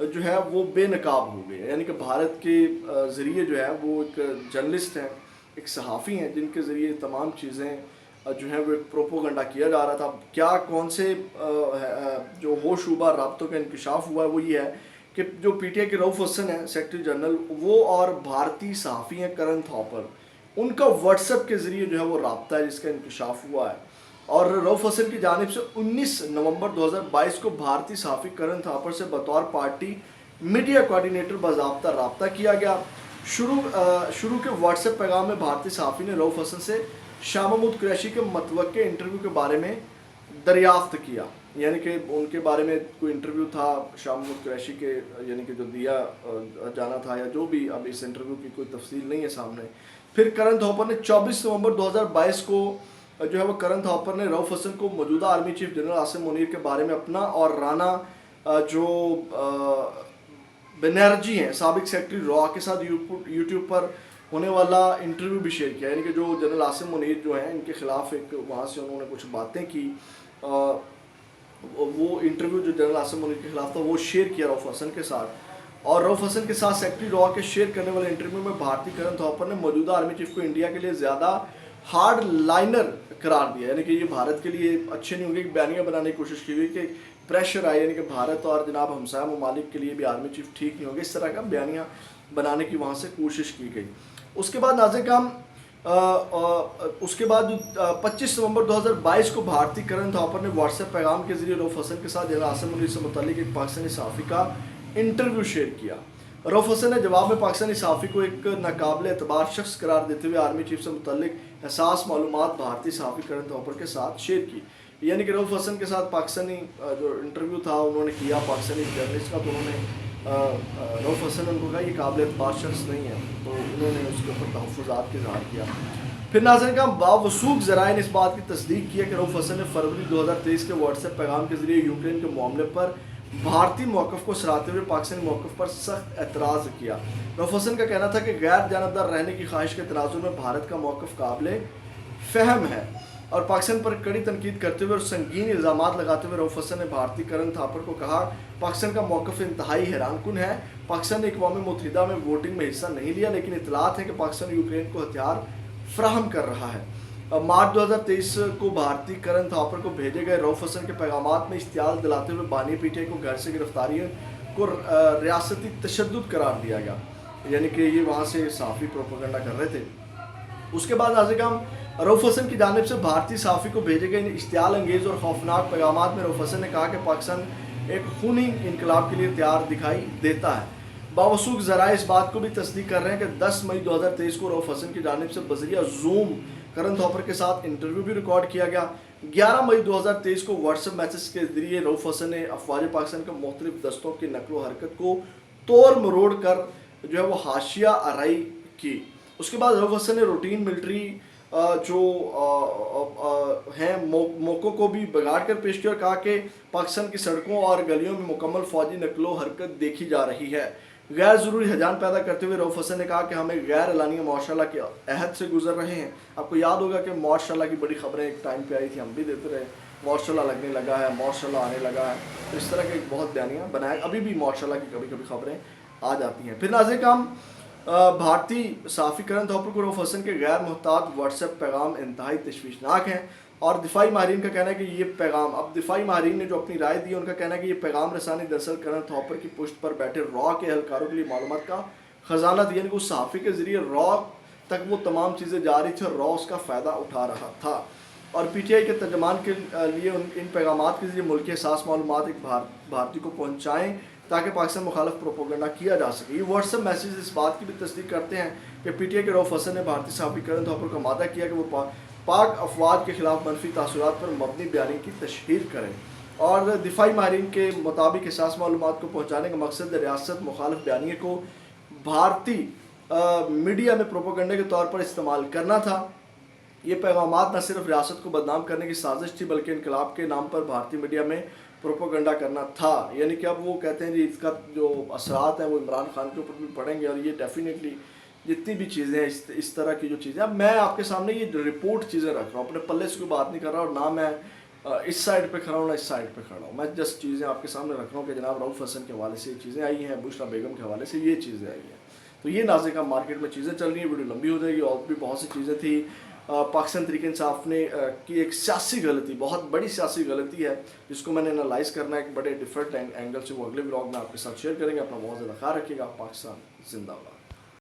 جو ہے وہ بے نقاب ہو گئے، یعنی کہ بھارت کے ذریعے جو ہے وہ ایک جرنلسٹ ہیں، ایک صحافی ہیں، جن کے ذریعے تمام چیزیں جو ہے وہ ایک پروپوگنڈا کیا جا رہا تھا۔ کیا کون سے جو ہوش شعبہ رابطوں کا انکشاف ہوا ہے وہ یہ ہے کہ جو پی ٹی آئی کے رؤف حسن ہیں سیکرٹری جنرل، وہ اور بھارتی صحافی ہیں کرن تھاپر، ان کا واٹس ایپ کے ذریعے جو ہے وہ رابطہ ہے جس کا انکشاف ہوا ہے، اور رؤف حسن کی جانب سے 19 نومبر 2022 کو بھارتی صحافی کرن تھاپر سے بطور پارٹی میڈیا کوارڈینیٹر باضابطہ رابطہ کیا گیا۔ شروع کے واٹس ایپ پیغام میں بھارتی صحافی نے رؤف حسن سے شاہ محمود قریشی کے متوقع انٹرویو کے بارے میں دریافت کیا، یعنی کہ ان کے بارے میں کوئی انٹرویو تھا شاہ محمود قریشی کے، یعنی کہ جو دیا جانا تھا یا جو بھی، اب اس انٹرویو کی کوئی تفصیل نہیں ہے سامنے۔ پھر کرن تھاپر نے 24 نومبر 2022 کو جو ہے وہ کرن تھاپر نے رؤف حسن کو موجودہ army chief general Asim Munir کے بارے میں اپنا اور رانا جو بنرجی ہیں سابق سیکرٹری را کے ساتھ یوٹیوب پر ہونے والا انٹرویو بھی شیئر کیا، یعنی کہ جو جنرل عاصم منیر جو ہیں ان کے خلاف ایک وہاں سے انہوں نے کچھ باتیں کی، وہ انٹرویو جو جنرل عاصم منیر کے خلاف تھا وہ شیئر کیا رؤف حسن کے ساتھ۔ اور رؤف حسن کے ساتھ سیکرٹری را کے شیئر کرنے والے انٹرویو میں بھارتی کرن تھاپر نے موجودہ آرمی چیف کو انڈیا کے لیے زیادہ ہارڈ لائنر قرار دیا، یعنی کہ یہ بھارت کے لیے اچھے نہیں ہوں گے، بیانیہ بنانے کی کوشش کی گئی کہ پریشر آئے، یعنی کہ بھارت اور جناب ہمسایہ ممالک کے لیے بھی آرمی چیف ٹھیک نہیں ہوں گے، اس طرح کا بیانیہ بنانے کی وہاں سے کوشش کی گئی۔ اس کے بعد ناظرین کرام اس کے بعد 25 نومبر 2022 کو بھارتی کرن تھاپر نے واٹس ایپ پیغام کے ذریعے رؤف حسن کے ساتھ جنرل عاصم منیر سے متعلق ایک پاکستانی صحافی کا انٹرویو شیئر کیا۔ رؤف حسن نے جواب میں پاکستانی صحافی کو ایک ناقابل اعتبار شخص قرار دیتے ہوئے آرمی چیف سے متعلق حساس معلومات بھارتی صحافی کرن تھاپر کے ساتھ شیئر کی، یعنی کہ رؤف حسن کے ساتھ پاکستانی جو انٹرویو تھا انہوں نے کیا پاکستانی جرنلسٹ کا، تو انہوں نے رؤف حسن نے ان کو کہا یہ قابل اعتبار شخص نہیں ہے، تو انہوں نے اس کے اوپر تحفظات کا اظہار کیا۔ پھر ناظرین کا باوثوق ذرائع نے اس بات کی تصدیق کی ہے کہ رؤف حسن نے فروری 2023 کے واٹس ایپ پیغام کے ذریعے یوکرین کے معاملے پر بھارتی موقف کو سراہتے ہوئے پاکستانی موقف پر سخت اعتراض کیا۔ رؤف حسن کا کہنا تھا کہ غیر جانبدار رہنے کی خواہش کے تناظر میں بھارت کا موقف قابل فہم ہے، اور پاکستان پر کڑی تنقید کرتے ہوئے اور سنگین الزامات لگاتے ہوئے رؤف حسن نے بھارتی کرن تھاپر کو کہا پاکستان کا موقف انتہائی حیران کن ہے، پاکستان نے اقوام متحدہ میں ووٹنگ میں حصہ نہیں لیا، لیکن اطلاعات ہیں کہ پاکستان یوکرین کو ہتھیار فراہم کر رہا ہے۔ مارچ 2023 کو بھارتی کرن تھاپر کو بھیجے گئے رؤف حسن کے پیغامات میں اشتعال دلاتے ہوئے بانی پی ٹی آئی کو گھر سے گرفتاری کو ریاستی تشدد قرار دیا گیا، یعنی کہ یہ وہاں سے صحافی پروپیگنڈا کر رہے تھے۔ اس کے بعد ناظرین کرام رؤف حسن کی جانب سے بھارتی صحافی کو بھیجے گئے اشتعال انگیز اور خوفناک پیغامات میں رؤف حسن نے کہا کہ پاکستان ایک خونی انقلاب کے لیے تیار دکھائی دیتا ہے۔ باوثوق ذرائع اس بات کو بھی تصدیق کر رہے ہیں کہ 10 مئی 2023 کو رؤف حسن کی جانب سے بذریعہ زوم کرن تھاپر کے ساتھ انٹرویو بھی ریکارڈ کیا گیا۔ 11 مئی 2023 کو واٹس ایپ میسج کے ذریعے رؤف حسن نے افواج پاکستان کے مختلف دستوں کی نقل و حرکت کو توڑ مروڑ کر جو ہے وہ حاشیہ آرائی کی۔ اس کے بعد رؤف حسن نے روٹین ملٹری جو ہیں موقعوں کو بھی بگاڑ کر پیش کیا اور کہا کہ پاکستان کی سڑکوں اور گلیوں میں مکمل فوجی نقل و حرکت دیکھی جا رہی ہے۔ غیر ضروری ہیجان پیدا کرتے ہوئے رؤف حسن نے کہا کہ ہمیں غیر اعلانیہ معاشرہ اللہ کے عہد سے گزر رہے ہیں۔ آپ کو یاد ہوگا کہ معاشرہ اللہ کی بڑی خبریں ایک ٹائم پہ آئی تھی، ہم بھی دیتے رہے، معاشرہ اللہ لگنے لگا ہے، معاشرہ اللہ آنے لگا ہے، تو اس طرح کے ایک بہت بیانیہ بنایا، ابھی بھی معاشرہ اللہ کی کبھی کبھی خبریں آ جاتی ہیں۔ پھر ناظرین کرام بھارتی صحافی کرن تھاپر کو رؤف حسن کے غیر محتاط واٹس ایپ پیغام انتہائی تشویشناک ہیں، اور دفاعی ماہرین کا کہنا ہے کہ یہ پیغام، اب دفاعی ماہرین نے جو اپنی رائے دی ان کا کہنا ہے کہ یہ پیغام رسانی دراصل کرن تھاپر کی پشت پر بیٹھے را کے اہلکاروں کے لیے معلومات کا خزانہ تھی، یعنی کہ اس صحافی کے ذریعے را تک وہ تمام چیزیں جا رہی تھی اور را اس کا فائدہ اٹھا رہا تھا، اور پی ٹی آئی کے ترجمان کے لیے ان پیغامات کے ذریعے ملکی حساس معلومات ایک بھارتی کو پہنچائیں تاکہ پاکستان مخالف پروپوگنڈا کیا جا سکے۔ یہ واٹس ایپ میسیج اس بات کی بھی تصدیق کرتے ہیں کہ پی ٹی آئی کے رؤف حسن نے بھارتی صحافی کرن تھاپر کو آمادہ کیا کہ وہ پاک افواج کے خلاف منفی تاثرات پر مبنی بیانی کی تشہیر کریں، اور دفاعی ماہرین کے مطابق حساس معلومات کو پہنچانے کا مقصد ریاست مخالف بیانیے کو بھارتی میڈیا میں پروپیگنڈے کے طور پر استعمال کرنا تھا۔ یہ پیغامات نہ صرف ریاست کو بدنام کرنے کی سازش تھی بلکہ انقلاب کے نام پر بھارتی میڈیا میں پروپیگنڈا کرنا تھا، یعنی کہ اب وہ کہتے ہیں جی اس کا جو اثرات ہیں وہ عمران خان کے اوپر بھی پڑیں گے، اور یہ ڈیفینیٹلی جتنی بھی چیزیں ہیں اس طرح کی جو چیزیں، اب میں آپ کے سامنے یہ رپورٹ چیزیں رکھ رہا ہوں، اپنے پلے سے کوئی بات نہیں کر رہا، اور نہ میں اس سائڈ پہ کھڑا ہوں نہ اس سائڈ پہ کھڑا ہوں. میں جسٹ چیزیں آپ کے سامنے رکھ رہا ہوں کہ جناب رؤف حسن کے حوالے سے یہ چیزیں آئی ہیں, بشریٰ بیگم کے حوالے سے یہ چیزیں آئی ہیں. تو یہ ناظرین مارکیٹ میں چیزیں چل رہی ہیں, ویڈیو لمبی ہو جائے گی. اور بھی بہت سی چیزیں تھیں. پاکستان تحریک انصاف نے کی ایک سیاسی غلطی, بہت بڑی سیاسی غلطی ہے جس کو میں نے انالائز کرنا ہے ایک بڑے ڈفرینٹ اینگل سے, وہ اگلے ولاگ میں آپ کے ساتھ شیئر کریں گے. اپنا بہت زیادہ خیال رکھیے گا. پاکستان زندہ باد.